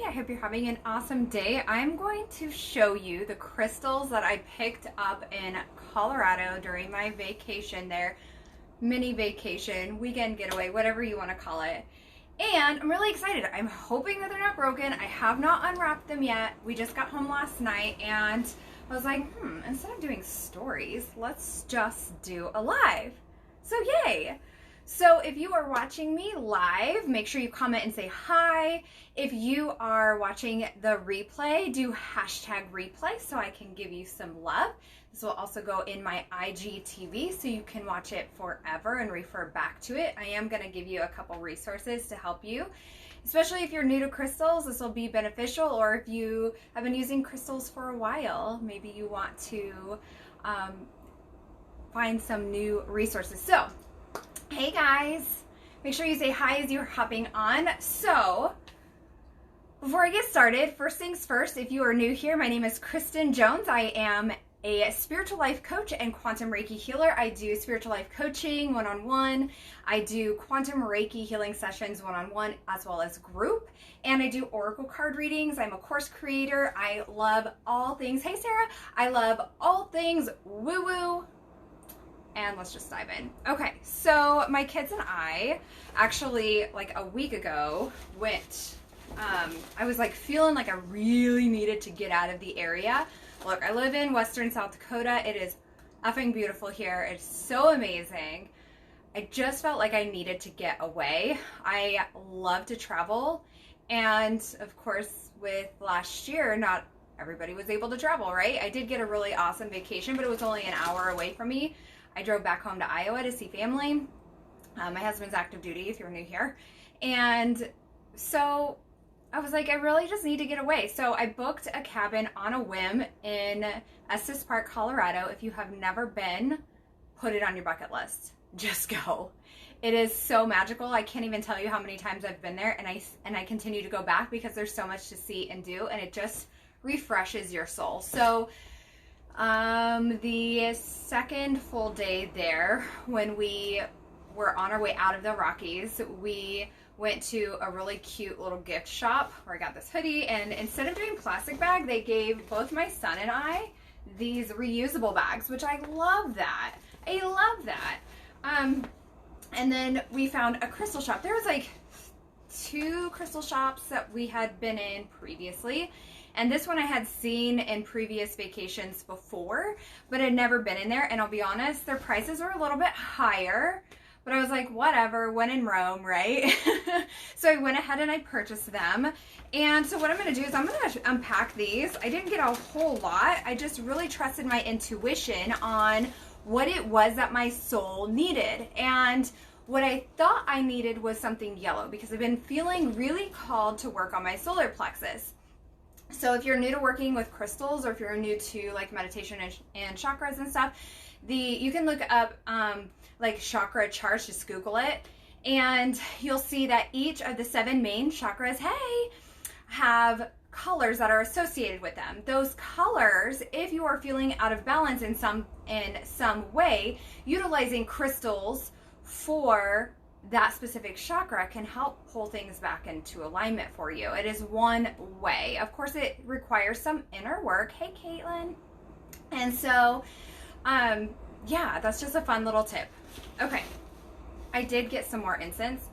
I hope you're having an awesome day. I'm going to show you the crystals that I picked up in Colorado during my vacation there. Mini vacation, weekend getaway, whatever you want to call it. And I'm really excited. I'm hoping that they're not broken. I have not unwrapped them yet. We just got home last night and I was like, instead of doing stories, let's just do a live. So yay! So if you are watching me live, make sure you comment and say hi. If you are watching the replay, do hashtag replay so I can give you some love. This will also go in my IGTV so you can watch it forever and refer back to it. I am going to give you a couple resources to help you, especially if you're new to crystals. This will be beneficial, or if you have been using crystals for a while, maybe you want to find some new resources. So hey guys, make sure you say hi as you're hopping on. So before I get started, first things first, if you are new here, my name is Kristen Jones. I am a spiritual life coach and quantum Reiki healer. I do spiritual life coaching one-on-one. I do quantum Reiki healing sessions one-on-one as well as group. And I do oracle card readings. I'm a course creator. I love all things, hey Sarah, I love all things woo-woo. And let's just dive in. Okay, so my kids and I actually, like a week ago, went, I was like feeling like I really needed to get out of the area. Look, I live in Western South Dakota. It is effing beautiful here. It's so amazing. I just felt like I needed to get away. I love to travel. And of course, with last year, not everybody was able to travel, right? I did get a really awesome vacation, but it was only an hour away from me. I drove back home to Iowa to see family. My husband's active duty, if you're new here. And so I was like, I really just need to get away. So I booked a cabin on a whim in Estes Park, Colorado. If you have never been, put it on your bucket list. Just go. It is so magical. I can't even tell you how many times I've been there, and I continue to go back because there's so much to see and do, and it just refreshes your soul. So the second full day there, when we were on our way out of the Rockies, we went to a really cute little gift shop where I got this hoodie, and instead of doing plastic bag, they gave both my son and I these reusable bags, which I love that. I love that. And then we found a crystal shop. There was like 2 crystal shops that we had been in previously. And this one I had seen in previous vacations before, but I'd never been in there. And I'll be honest, their prices were a little bit higher, but I was like, whatever, when in Rome, right? So I went ahead and I purchased them. And so what I'm gonna do is I'm gonna unpack these. I didn't get a whole lot. I just really trusted my intuition on what it was that my soul needed. And what I thought I needed was something yellow, because I've been feeling really called to work on my solar plexus. So if you're new to working with crystals, or if you're new to like meditation and chakras and stuff, you can look up like chakra charts, just Google it, and you'll see that each of the 7 main chakras, have colors that are associated with them. Those colors, if you are feeling out of balance in some way, utilizing crystals for that specific chakra can help pull things back into alignment for you. It is one way. Of course, it requires some inner work. Hey, Caitlin. And so, yeah, that's just a fun little tip. Okay, I did get some more incense.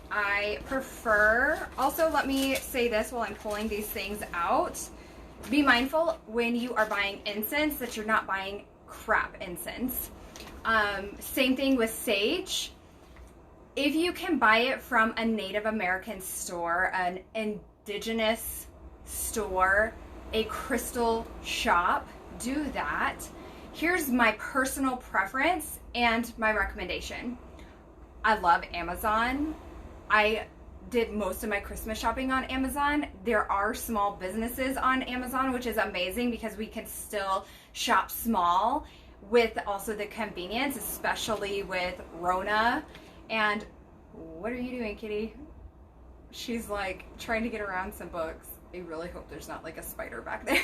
I prefer, also let me say this while I'm pulling these things out. Be mindful when you are buying incense that you're not buying crap incense. Same thing with sage. If you can buy it from a Native American store, an indigenous store, a crystal shop, do that. Here's my personal preference and my recommendation. I love Amazon. I did most of my Christmas shopping on Amazon. There are small businesses on Amazon, which is amazing because we can still shop small with also the convenience, especially with Rona. And what are you doing, kitty? She's like trying to get around some books. I really hope there's not like a spider back there.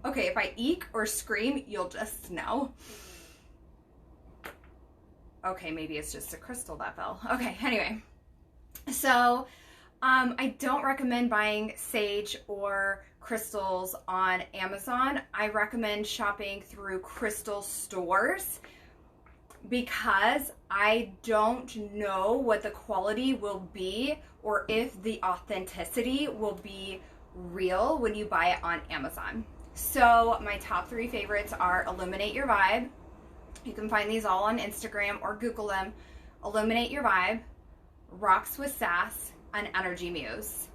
Okay, if I eek or scream, you'll just know. Okay, maybe it's just a crystal that fell. Okay, anyway. So I don't recommend buying sage or crystals on Amazon. I recommend shopping through crystal stores because I don't know what the quality will be or if the authenticity will be real when you buy it on Amazon. So my top 3 favorites are Illuminate Your Vibe. You can find these all on Instagram or Google them. Illuminate Your Vibe, Rocks with Sass, and Energy Muse.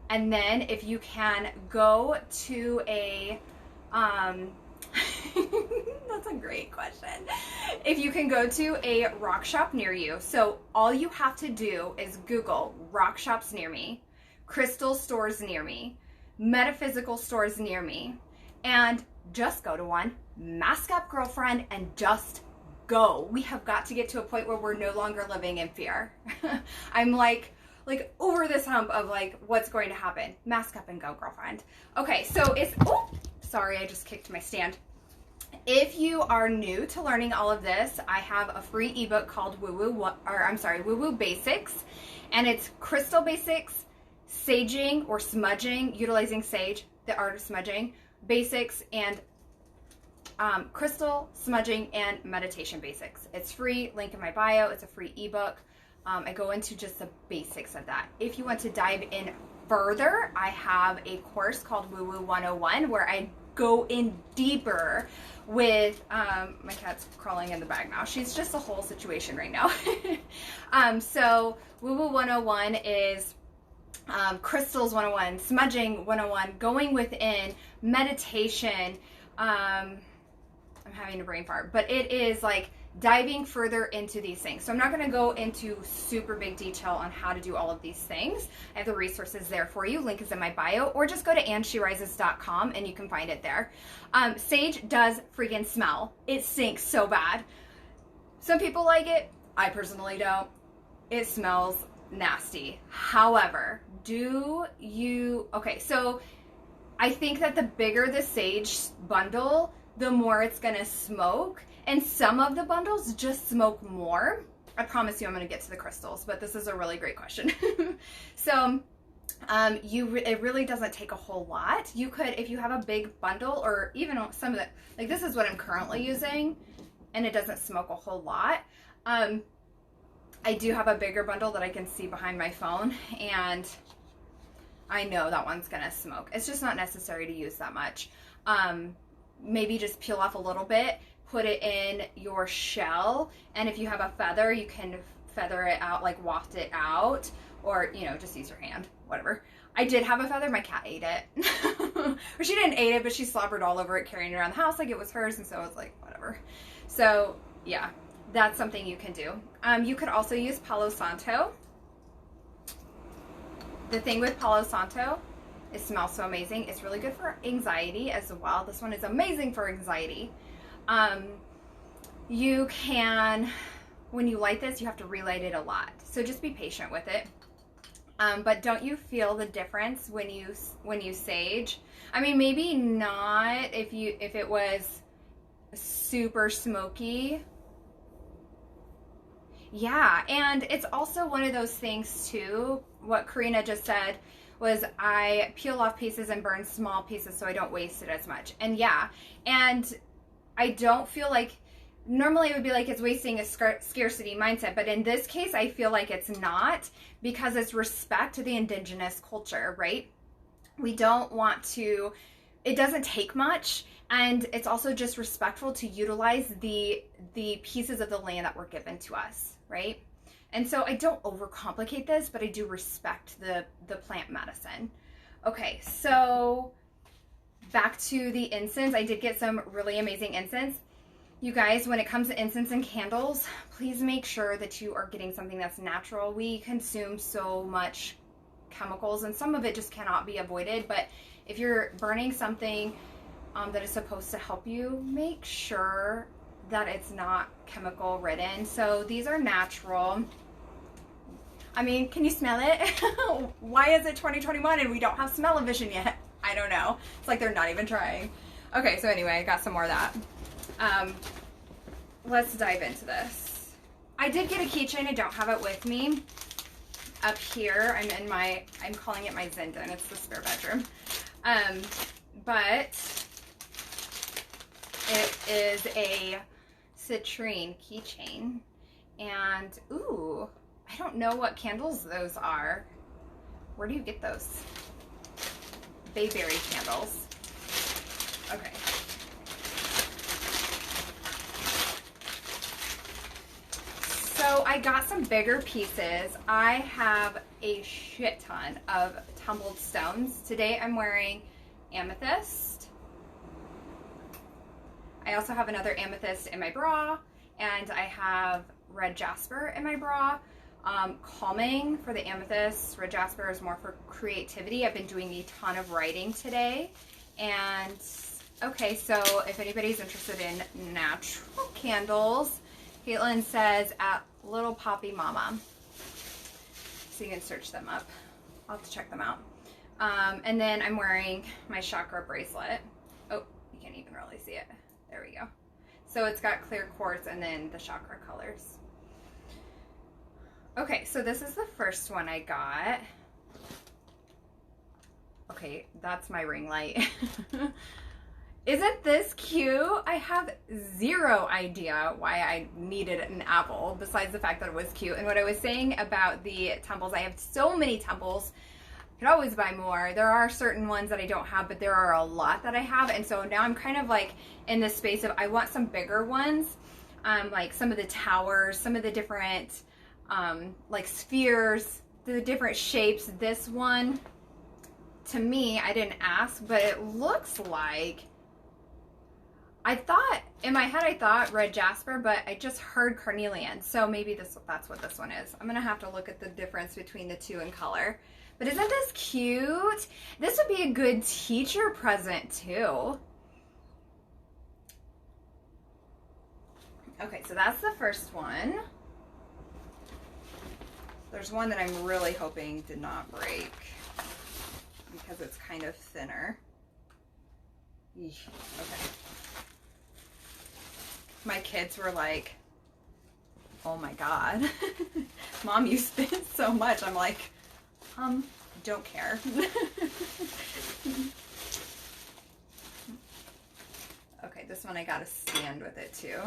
And then if you can go to a that's a great question. If you can go to a rock shop near you, so all you have to do is Google rock shops near me, crystal stores near me, metaphysical stores near me, and just go to one, mask up, girlfriend, and just go. We have got to get to a point where we're no longer living in fear. I'm like over this hump of like what's going to happen. Mask up and go, girlfriend. Okay, so sorry, I just kicked my stand. If you are new to learning all of this, I have a free ebook called Woo Woo Basics, and it's crystal basics, saging or smudging, utilizing sage, the art of smudging, basics, and crystal, smudging, and meditation basics. It's free, link in my bio. It's a free ebook. I go into just the basics of that. If you want to dive in further, I have a course called Woo Woo 101 where I go in deeper with my cat's crawling in the bag now. She's just a whole situation right now. So Woo Woo 101 is crystals 101, smudging 101, going within, meditation. I'm having a brain fart, but it is like diving further into these things. So I'm not going to go into super big detail on how to do all of these things. I have the resources there for you. Link is in my bio, or just go to andsherises.com and you can find it there. Sage does freaking smell. It stinks so bad. Some people like it. I personally don't. It smells nasty. However, okay, so I think that the bigger the sage bundle, the more it's going to smoke. And some of the bundles just smoke more. I promise you I'm going to get to the crystals, but this is a really great question. So it really doesn't take a whole lot. You could, if you have a big bundle, or even some of the, like this is what I'm currently using, and it doesn't smoke a whole lot. I do have a bigger bundle that I can see behind my phone, and I know that one's going to smoke. It's just not necessary to use that much. Maybe just peel off a little bit, put it in your shell, and if you have a feather, you can feather it out, like waft it out, or, you know, just use your hand, whatever. I did have a feather, my cat ate it. Or she didn't eat it, but she slobbered all over it, carrying it around the house like it was hers, and so I was like, whatever. So, yeah, that's something you can do. You could also use Palo Santo. The thing with Palo Santo, it smells so amazing. It's really good for anxiety as well. This one is amazing for anxiety. You can, when you light this, you have to relight it a lot. So just be patient with it. But don't you feel the difference when you sage? I mean, maybe not if it was super smoky. Yeah, and it's also one of those things too, what Karina just said was I peel off pieces and burn small pieces so I don't waste it as much. And yeah, and I don't feel like, normally it would be like it's wasting a scarcity mindset, but in this case I feel like it's not, because it's respect to the indigenous culture, right? We don't want to, it doesn't take much, and it's also just respectful to utilize the pieces of the land that were given to us, right? And so I don't overcomplicate this, but I do respect the plant medicine. Okay, so back to the incense. I did get some really amazing incense. You guys, when it comes to incense and candles, please make sure that you are getting something that's natural. We consume so much chemicals, and some of it just cannot be avoided, but if you're burning something that is supposed to help you, make sure that it's not chemical ridden. So these are natural. I mean, can you smell it? Why is it 2021 and we don't have smell-o-vision yet? I don't know. It's like they're not even trying. Okay, so anyway, I got some more of that. Let's dive into this. I did get a keychain. I don't have it with me. up here. I'm calling it my Zen den. It's the spare bedroom. But it is a citrine keychain. And, ooh, I don't know what candles those are. Where do you get those? Bayberry candles. Okay. So I got some bigger pieces. I have a shit ton of tumbled stones. Today I'm wearing amethyst. I also have another amethyst in my bra, and I have red jasper in my bra. Calming for the amethyst. Red jasper is more for creativity. I've been doing a ton of writing today. And okay, so if anybody's interested in natural candles, Caitlin says at Little Poppy Mama. So you can search them up. I'll have to check them out. And then I'm wearing my chakra bracelet. Oh, you can't even really see it. There we go. So it's got clear quartz and then the chakra colors. Okay, so this is the first one I got. Okay, that's my ring light. Isn't this cute? I have zero idea why I needed an apple, besides the fact that it was cute. And what I was saying about the temples, I have so many temples. I could always buy more. There are certain ones that I don't have, but there are a lot that I have. And so now I'm kind of like in this space of I want some bigger ones, like some of the towers, some of the different like spheres, the different shapes. This one, to me, I didn't ask, but it looks like, I thought, in my head I thought red jasper, but I just heard carnelian. So maybe that's what this one is. I'm going to have to look at the difference between the two in color. But isn't this cute? This would be a good teacher present too. Okay, so that's the first one. There's one that I'm really hoping did not break because it's kind of thinner. Eesh, okay. My kids were like, oh my God, Mom, you spent so much. I'm like, don't care. Okay, this one I gotta stand with it too.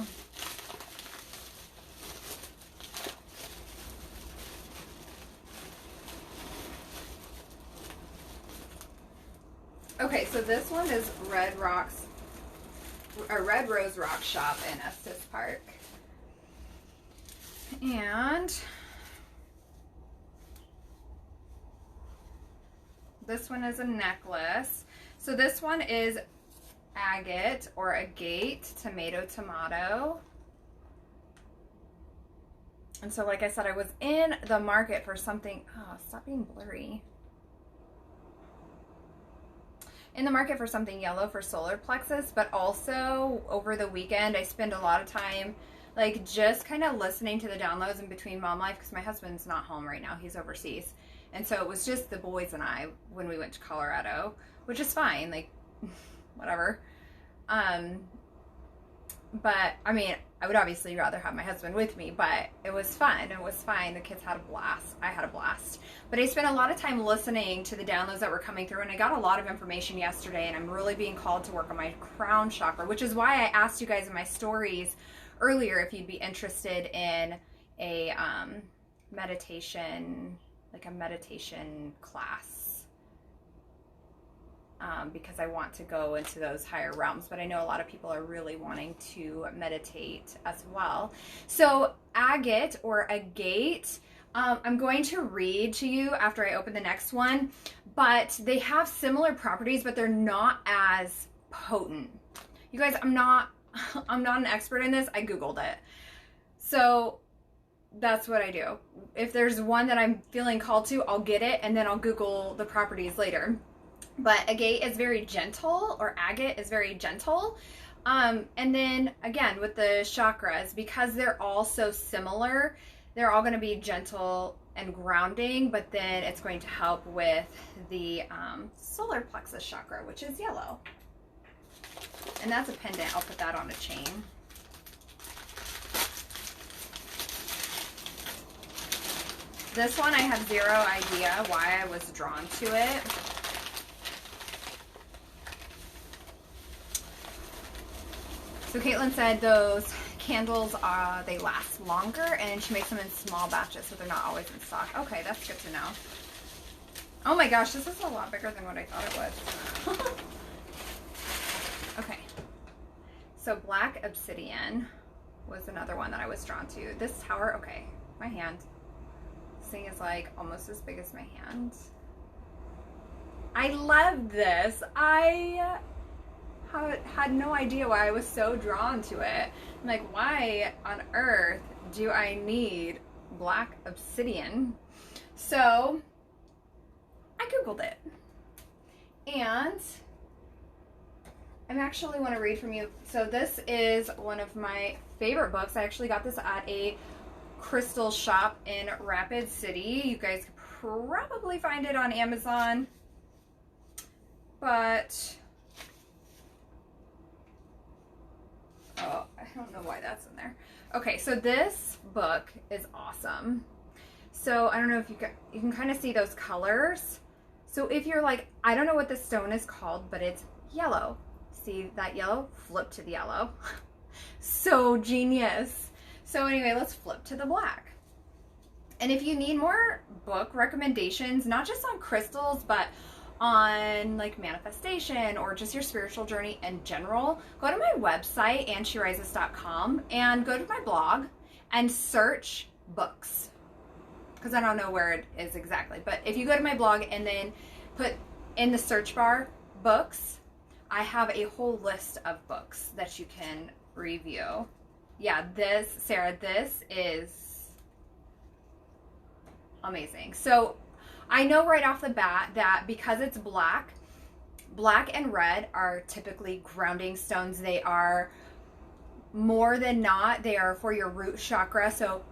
Okay, so this one is Red Rose Rock Shop in Estes Park. And this one is a necklace. So this one is agate or agate, tomato. And so like I said, I was in the market for something, oh, stop being blurry. In the market for something yellow for solar plexus, but also over the weekend I spend a lot of time like just kind of listening to the downloads in between mom life, because my husband's not home right now, he's overseas. And so it was just the boys and I when we went to Colorado, which is fine, like whatever. But I mean, I would obviously rather have my husband with me, but it was fun. It was fine. The kids had a blast. I had a blast. But I spent a lot of time listening to the downloads that were coming through, and I got a lot of information yesterday, and I'm really being called to work on my crown chakra, which is why I asked you guys in my stories earlier if you'd be interested in a meditation, like a meditation class. Because I want to go into those higher realms, but I know a lot of people are really wanting to meditate as well. So agate or agate, I'm going to read to you after I open the next one, but they have similar properties, but they're not as potent. You guys, I'm not an expert in this. I Googled it. So that's what I do. If there's one that I'm feeling called to, I'll get it, and then I'll Google the properties later. But agate is very gentle, or agate is very gentle. And then again, with the chakras, because they're all so similar, they're all going to be gentle and grounding, but then it's going to help with the solar plexus chakra, which is yellow. And that's a pendant. I'll put that on a chain. This one, I have zero idea why I was drawn to it. So Caitlin said those candles, they last longer, and she makes them in small batches, so they're not always in stock. Okay, that's good to know. Oh my gosh, this is a lot bigger than what I thought it was. Okay. So black obsidian was another one that I was drawn to. This tower, okay, my hand. This thing is like almost as big as my hand. I love this. I had no idea why I was so drawn to it. I'm like, why on earth do I need black obsidian? So I Googled it. And I actually want to read from you. So this is one of my favorite books. I actually got this at a crystal shop in Rapid City. You guys could probably find it on Amazon. But oh, I don't know why that's in there. Okay, so this book is awesome. So I don't know if you can kind of see those colors. So if you're like, I don't know what this stone is called, but it's yellow. See that yellow? Flip to the yellow. So genius. So anyway, let's flip to the black. And if you need more book recommendations, not just on crystals, but on like manifestation or just your spiritual journey in general, go to my website, ansherises.com, and go to my blog and search books. Because I don't know where it is exactly. But if you go to my blog and then put in the search bar books, I have a whole list of books that you can review. Yeah, this, Sarah, this is amazing. So I know right off the bat that because it's black and red are typically grounding stones. They are more than not, they are for your root chakra. So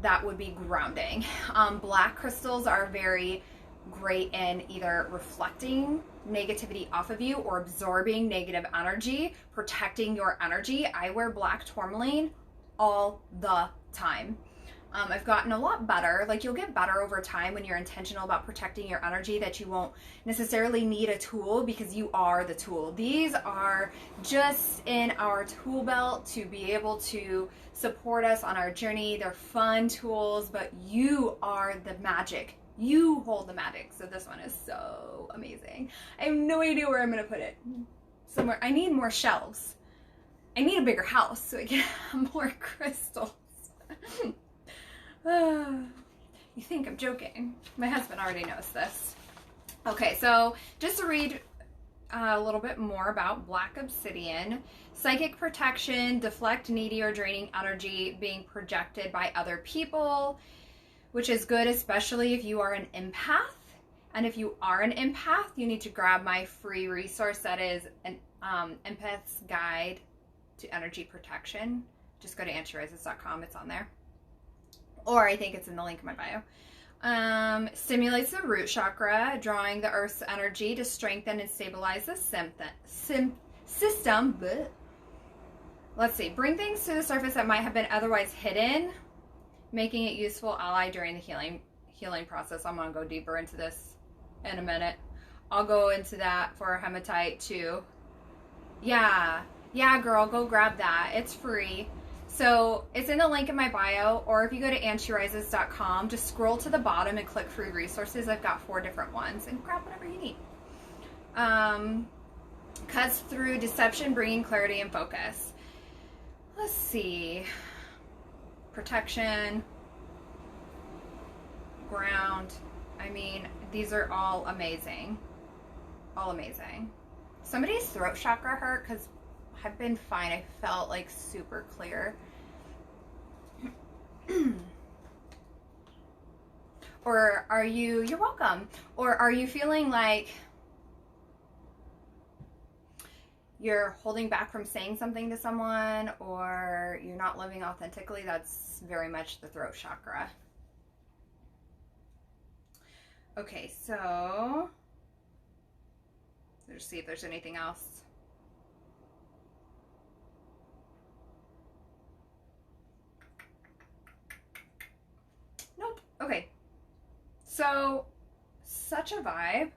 that would be grounding. Black crystals are very great in either reflecting negativity off of you or absorbing negative energy, protecting your energy. I wear black tourmaline all the time. I've gotten a lot better. Like, you'll get better over time when you're intentional about protecting your energy, that you won't necessarily need a tool because you are the tool. These are just in our tool belt to be able to support us on our journey. They're fun tools, but you are the magic. You hold the magic. So this one is so amazing. I have no idea where I'm going to put it. Somewhere. I need more shelves. I need a bigger house so I can have more crystals. You think I'm joking. My husband already knows this. Okay, so just to read a little bit more about black obsidian. Psychic protection, deflect needy or draining energy being projected by other people, which is good, especially if you are an empath. And if you are an empath, you need to grab my free resource that is an empath's guide to energy protection. Just go to ansherises.com. It's on there. Or I think it's in the link in my bio. Stimulates the root chakra, drawing the earth's energy to strengthen and stabilize the system. But let's see. Bring things to the surface that might have been otherwise hidden, making it useful ally during the healing process. I'm going to go deeper into this in a minute. I'll go into that for hematite too. Yeah, girl, go grab that. It's free. So it's in the link in my bio, or if you go to ansherises.com, just scroll to the bottom and click free resources. I've got 4 different ones, and grab whatever you need. Cuts through deception, bringing clarity and focus. Let's see. Protection, ground. I mean, these are all amazing. All amazing. Somebody's throat chakra hurt because I've been fine. I felt like super clear. Or are you, you're welcome. Or are you feeling like you're holding back from saying something to someone, or you're not living authentically? That's very much the throat chakra. Okay, so let's see if there's anything else. Nope. Okay. So, such a vibe.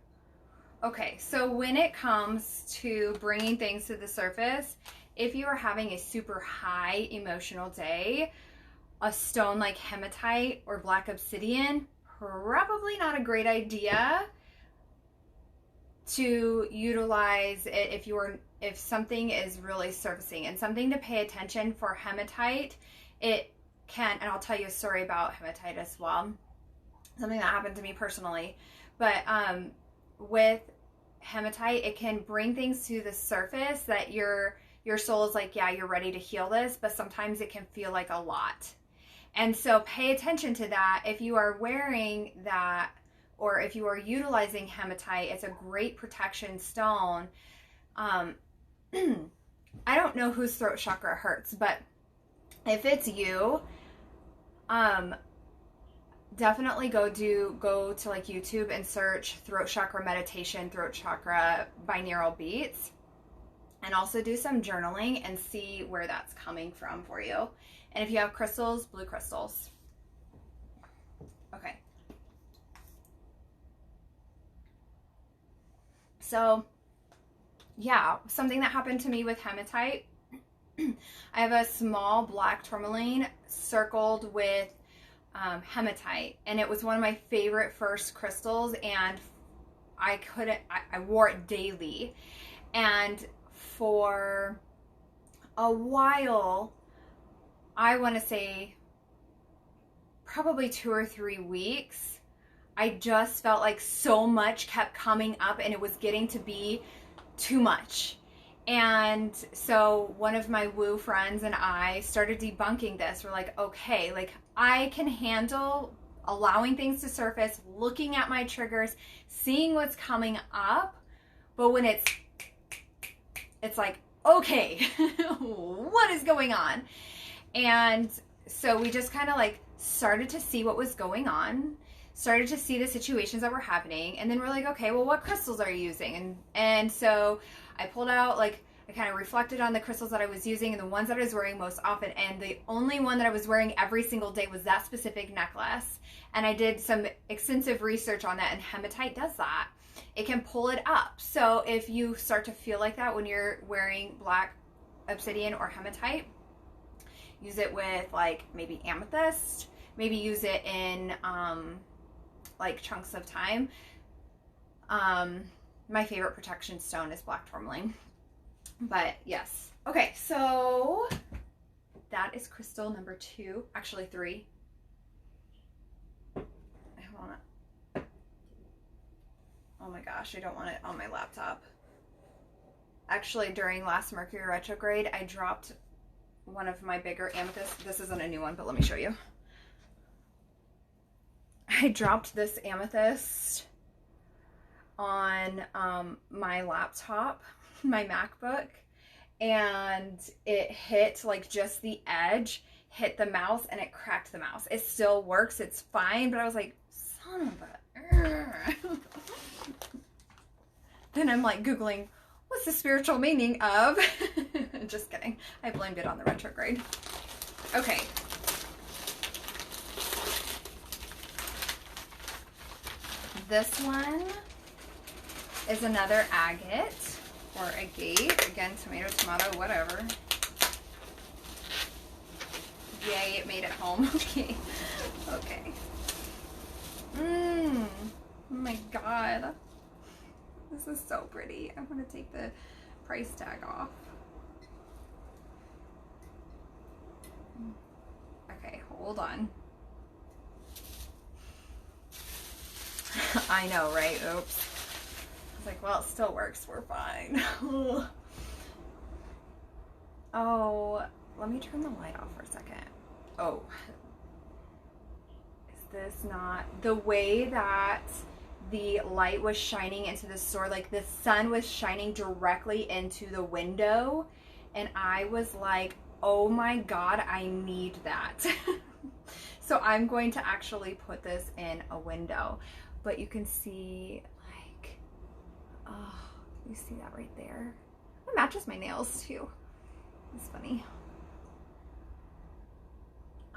Okay, so when it comes to bringing things to the surface, if you are having a super high emotional day, a stone like hematite or black obsidian, probably not a great idea to utilize it if something is really surfacing. And something to pay attention for hematite, it can, and I'll tell you a story about hematite as well, something that happened to me personally, but with hematite, it can bring things to the surface that your soul is like, yeah, you're ready to heal this, but sometimes it can feel like a lot. And so pay attention to that. If you are wearing that, or if you are utilizing hematite, it's a great protection stone. I don't know whose throat chakra hurts, but if it's you, definitely go to like YouTube and search throat chakra meditation, throat chakra binaural beats, and also do some journaling and see where that's coming from for you. And if you have crystals, blue crystals. Okay. So, yeah, something that happened to me with hematite, I have a small black tourmaline circled with hematite, and it was one of my favorite first crystals, and I wore it daily. And for a while, I want to say probably 2 or 3 weeks, I just felt like so much kept coming up and it was getting to be too much. And so one of my woo friends and I started debunking this. We're like, okay, like I can handle allowing things to surface, looking at my triggers, seeing what's coming up, but when it's like, okay, what is going on? And so we just kind of like started to see what was going on, started to see the situations that were happening, and then we're like, okay, well, what crystals are you using? And so I pulled out, like, I kind of reflected on the crystals that I was using and the ones that I was wearing most often, and the only one that I was wearing every single day was that specific necklace. And I did some extensive research on that, and hematite does that. It can pull it up. So if you start to feel like that when you're wearing black obsidian or hematite, use it with like maybe amethyst, maybe use it in like chunks of time. My favorite protection stone is black tourmaline. But yes. Okay, so that is crystal number 2, actually 3. Oh my gosh, I don't want it on my laptop. Actually, during last Mercury retrograde, I dropped one of my bigger amethysts. This isn't a new one, but let me show you. I dropped this amethyst on my laptop, my MacBook, and it hit like just the edge, hit the mouse, and it cracked the mouse. It still works, it's fine, but I was like, son of a... Then I'm like Googling, what's the spiritual meaning of... Just kidding. I blamed it on the retrograde. Okay. This one is another agate or agate. Again, tomato, tomato, whatever. Yay, it made it home. Okay. Okay. Oh my god. This is so pretty. I want to take the price tag off. Okay, hold on. I know, right? Oops. I was like, well, it still works. We're fine. Oh, let me turn the light off for a second. Oh. Is this not... The way that the light was shining into the store, like the sun was shining directly into the window, and I was like, oh my god, I need that. So I'm going to actually put this in a window, but you can see, like, oh, you see that right there? It matches my nails too. It's funny.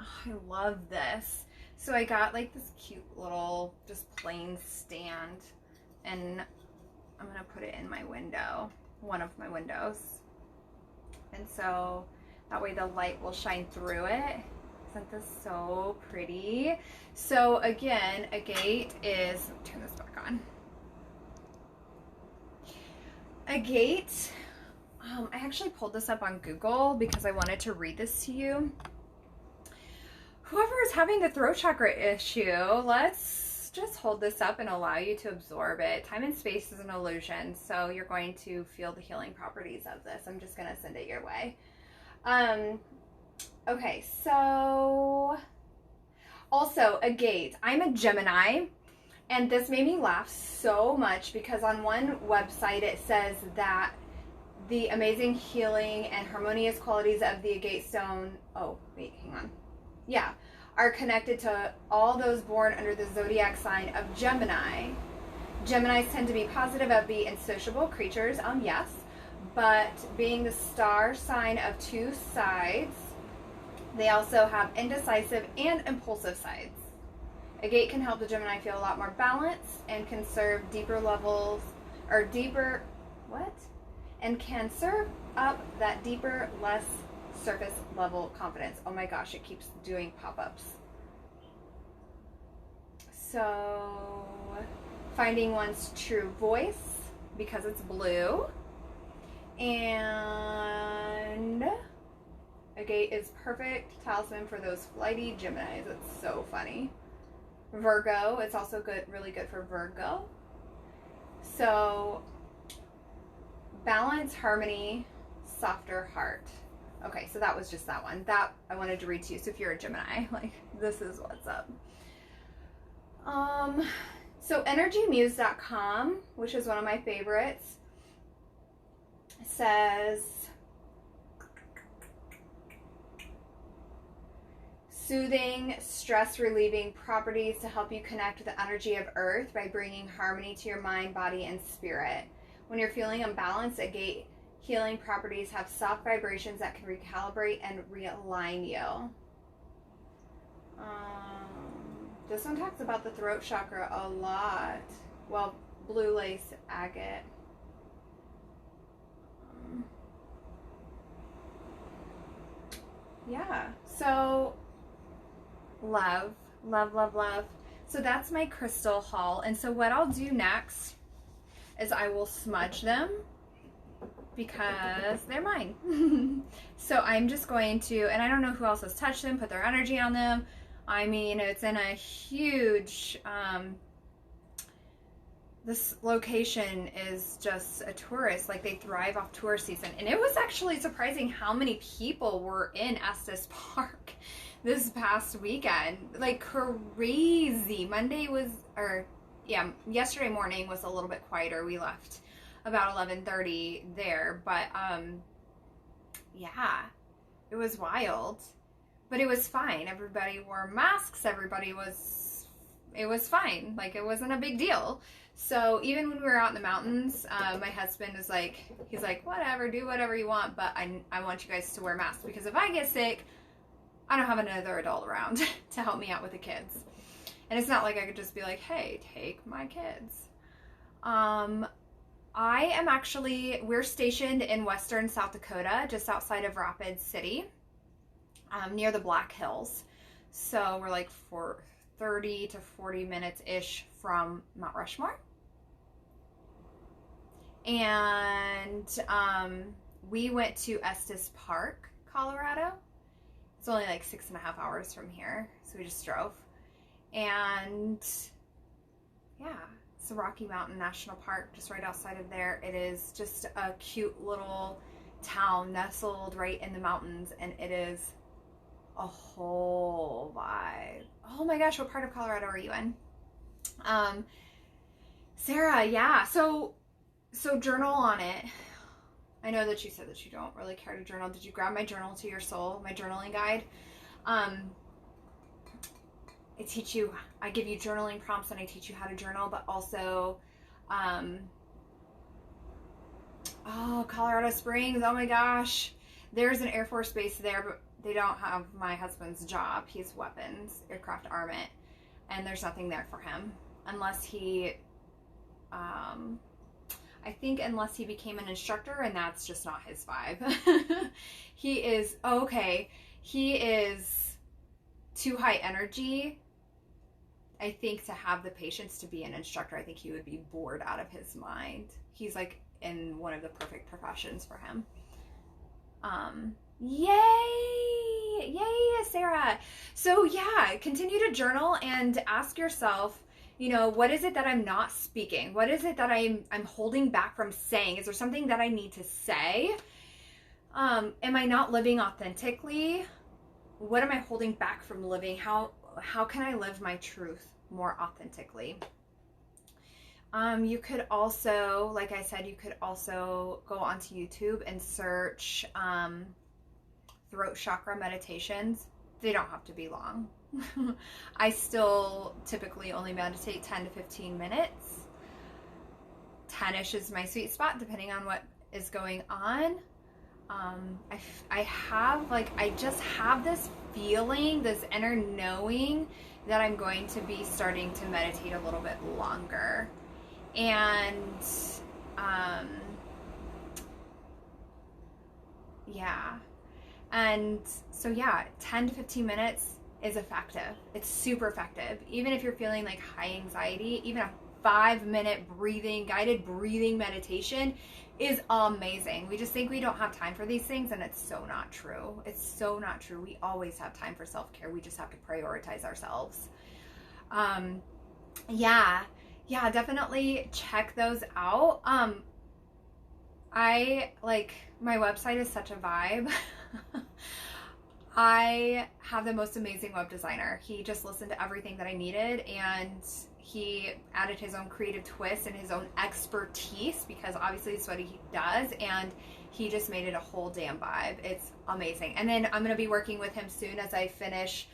Oh, I love this. So I got like this cute little just plain stand, and I'm gonna put it in my window, one of my windows. And so that way the light will shine through it. Isn't this so pretty? So again, agate is, turn this back on. Agate, I actually pulled this up on Google because I wanted to read this to you. Whoever is having the throat chakra issue, let's just hold this up and allow you to absorb it. Time and space is an illusion, so you're going to feel the healing properties of this. I'm just going to send it your way. Okay, so also agate. I'm a Gemini, and this made me laugh so much because on one website it says that the amazing healing and harmonious qualities of the agate stone, oh, wait, hang on. Yeah, are connected to all those born under the zodiac sign of Gemini. Geminis tend to be positive, upbeat, and sociable creatures, yes, but being the star sign of two sides, they also have indecisive and impulsive sides. Agate can help the Gemini feel a lot more balanced and can serve deeper levels, or deeper, what? And can serve up that deeper, less surface level confidence. Oh my gosh, it keeps doing pop-ups. So, finding one's true voice because it's blue. And agate is perfect talisman for those flighty Geminis. It's so funny. Virgo, it's also good, really good for Virgo. So, balance, harmony, softer heart. Okay, so that was just that one. That I wanted to read to you. So if you're a Gemini, like, this is what's up. So energymuse.com, which is one of my favorites, says soothing, stress relieving properties to help you connect with the energy of Earth by bringing harmony to your mind, body, and spirit. When you're feeling unbalanced, agate healing properties have soft vibrations that can recalibrate and realign you. This one talks about the throat chakra a lot. Well, blue lace agate. Yeah, so love. So that's my crystal haul. And so what I'll do next is I will smudge them because they're mine. So I'm just going to, and I don't know who else has touched them, put their energy on them. I mean, it's in a huge, this location is just a tourist, like they thrive off tourist season. And it was actually surprising how many people were in Estes Park this past weekend. Like crazy. Yesterday morning was a little bit quieter. We left about 11:30 there, but yeah, it was wild. But it was fine. Everybody wore masks. It was fine. Like, it wasn't a big deal. So even when we were out in the mountains, my husband is like, he's like, whatever, do whatever you want, but I want you guys to wear masks because if I get sick, I don't have another adult around to help me out with the kids. And it's not like I could just be like, hey, take my kids. We're stationed in western South Dakota, just outside of Rapid City. Near the Black Hills. So we're like 30 to 40 minutes-ish from Mount Rushmore. And we went to Estes Park, Colorado. It's only like 6.5 hours from here. So we just drove. And yeah, it's the Rocky Mountain National Park, just right outside of there. It is just a cute little town nestled right in the mountains, and it is a whole vibe. Oh my gosh, what part of Colorado are you in? Sarah, yeah. So journal on it. I know that you said that you don't really care to journal. Did you grab my Journal to Your Soul, my journaling guide? I give you journaling prompts and I teach you how to journal, but also, Colorado Springs, oh my gosh. There's an Air Force base there, but they don't have my husband's job. He's weapons, aircraft armament, and there's nothing there for him unless he, I think unless he became an instructor, and that's just not his vibe. He is, he is too high energy, I think, to have the patience to be an instructor. I think he would be bored out of his mind. He's like in one of the perfect professions for him. Yay, Sarah. So yeah, continue to journal and ask yourself, you know, what is it that I'm not speaking? What is it that I'm holding back from saying? Is there something that I need to say? Am I not living authentically? What am I holding back from living? How can I live my truth more authentically? You could also, like I said, you could also go onto YouTube and search throat chakra meditations. They don't have to be long. I still typically only meditate 10 to 15 minutes. 10-ish is my sweet spot, depending on what is going on. I just have this feeling, this inner knowing that I'm going to be starting to meditate a little bit longer. And, yeah. And so, yeah, 10 to 15 minutes is effective. It's super effective. Even if you're feeling like high anxiety, even a 5-minute guided breathing meditation is amazing. We just think we don't have time for these things, and it's so not true. It's so not true. We always have time for self-care. We just have to prioritize ourselves. Yeah, definitely check those out. My website is such a vibe. I have the most amazing web designer. He just listened to everything that I needed, and he added his own creative twist and his own expertise, because obviously it's what he does, and he just made it a whole damn vibe. It's amazing. And then I'm going to be working with him soon as I finish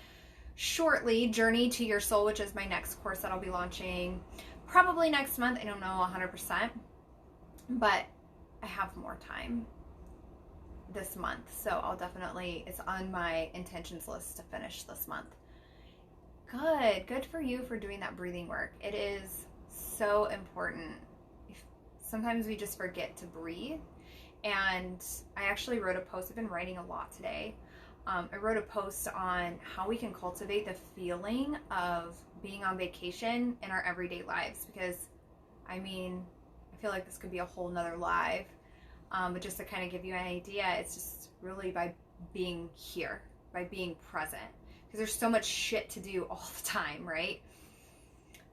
shortly Journey to Your Soul, which is my next course that I'll be launching probably next month. I don't know 100%, but I have more time this month, so I'll definitely, it's on my intentions list to finish this month. Good for you for doing that breathing work. It is so important. Sometimes we just forget to breathe, and I actually wrote a post. I've been writing a lot today. I wrote a post on how we can cultivate the feeling of being on vacation in our everyday lives, because I feel like this could be a whole nother live. But just to kind of give you an idea, it's just really by being here, by being present. Because there's so much shit to do all the time, right?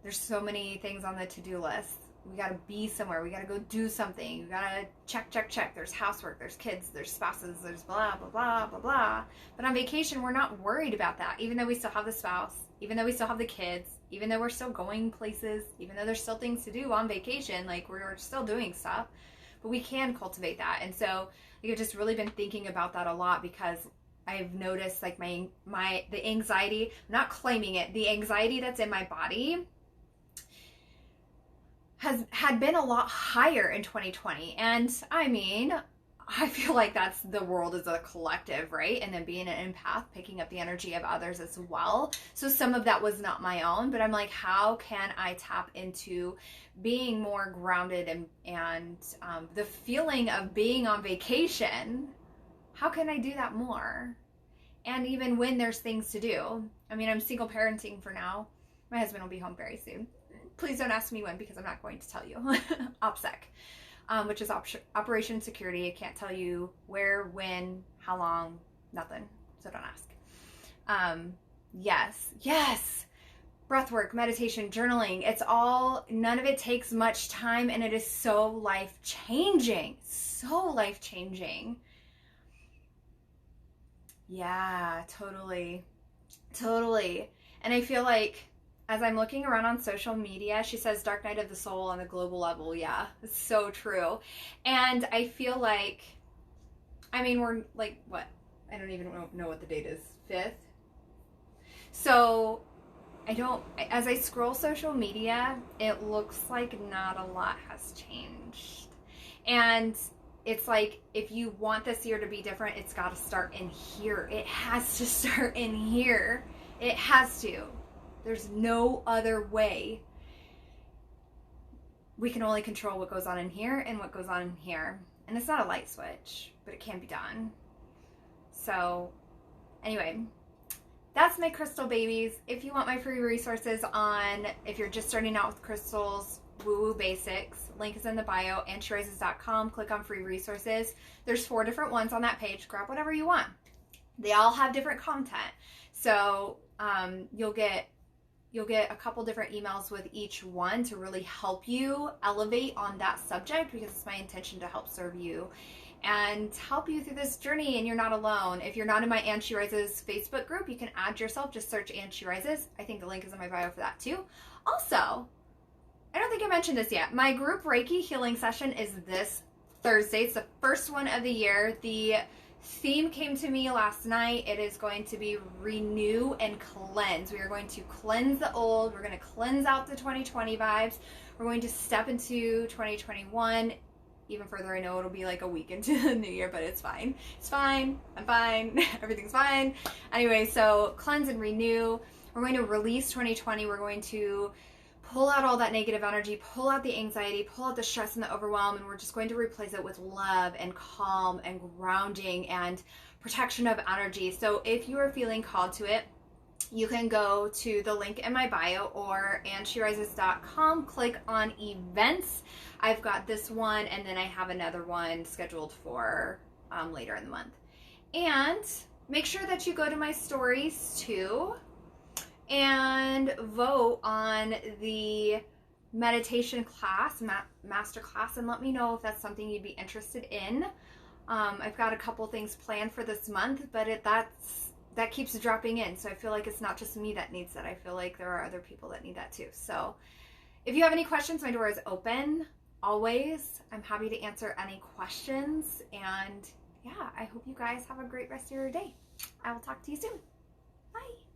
There's so many things on the to-do list. We got to be somewhere. We got to go do something. We got to check. There's housework, there's kids, there's spouses, there's blah, blah, blah, blah, blah. But on vacation, we're not worried about that. Even though we still have the spouse, even though we still have the kids, even though we're still going places, even though there's still things to do on vacation, like we're still doing stuff. But we can cultivate that. And so I've just really been thinking about that a lot, because I've noticed like the anxiety, I'm not claiming it, the anxiety that's in my body had been a lot higher in 2020. And I feel like that's the world as a collective, right? And then being an empath, picking up the energy of others as well. So some of that was not my own, but I'm like, how can I tap into being more grounded and the feeling of being on vacation? How can I do that more? And even when there's things to do. I'm single parenting for now. My husband will be home very soon. Please don't ask me when, because I'm not going to tell you. OPSEC, which is Operation Security. I can't tell you where, when, how long, nothing. So don't ask. Yes. Breath work, meditation, journaling. It's all, none of it takes much time, and it is so life-changing. So life-changing. Yeah, totally. And I feel like as I'm looking around on social media, she says dark night of the soul on a global level. Yeah, it's so true. And I feel like, we're like, what? I don't even know what the date is. 5th? So as I scroll social media, it looks like not a lot has changed. And it's like, if you want this year to be different, it's got to start in here. It has to start in here. It has to. There's no other way. We can only control what goes on in here and what goes on in here. And it's not a light switch, but it can be done. So anyway, that's my crystal babies. If you want my free resources on, if you're just starting out with crystals, woo-woo basics, link is in the bio, ansherises.com, click on free resources. There's 4 different ones on that page. Grab whatever you want. They all have different content. So you'll get a couple different emails with each one to really help you elevate on that subject, because it's my intention to help serve you and help you through this journey, and you're not alone. If you're not in my And She Rises Facebook group, you can add yourself. Just search And She Rises. I think the link is in my bio for that too. Also, I don't think I mentioned this yet. My group Reiki healing session is this Thursday. It's the first one of the year. The theme came to me last night. It is going to be renew and cleanse. We are going to cleanse the old. We're going to cleanse out the 2020 vibes. We're going to step into 2021. Even further, I know it'll be like a week into the new year, but it's fine. It's fine. I'm fine. Everything's fine. Anyway, so cleanse and renew. We're going to release 2020. We're going to pull out all that negative energy, pull out the anxiety, pull out the stress and the overwhelm, and we're just going to replace it with love and calm and grounding and protection of energy. So if you are feeling called to it, you can go to the link in my bio or ansherises.com, click on events. I've got this one, and then I have another one scheduled for later in the month. And make sure that you go to my stories too and vote on the meditation class, master class, and let me know if that's something you'd be interested in. I've got a couple things planned for this month, but that keeps dropping in, so I feel like it's not just me that needs that. I feel like there are other people that need that too. So if you have any questions, my door is open always. I'm happy to answer any questions, and yeah, I hope you guys have a great rest of your day. I will talk to you soon. Bye.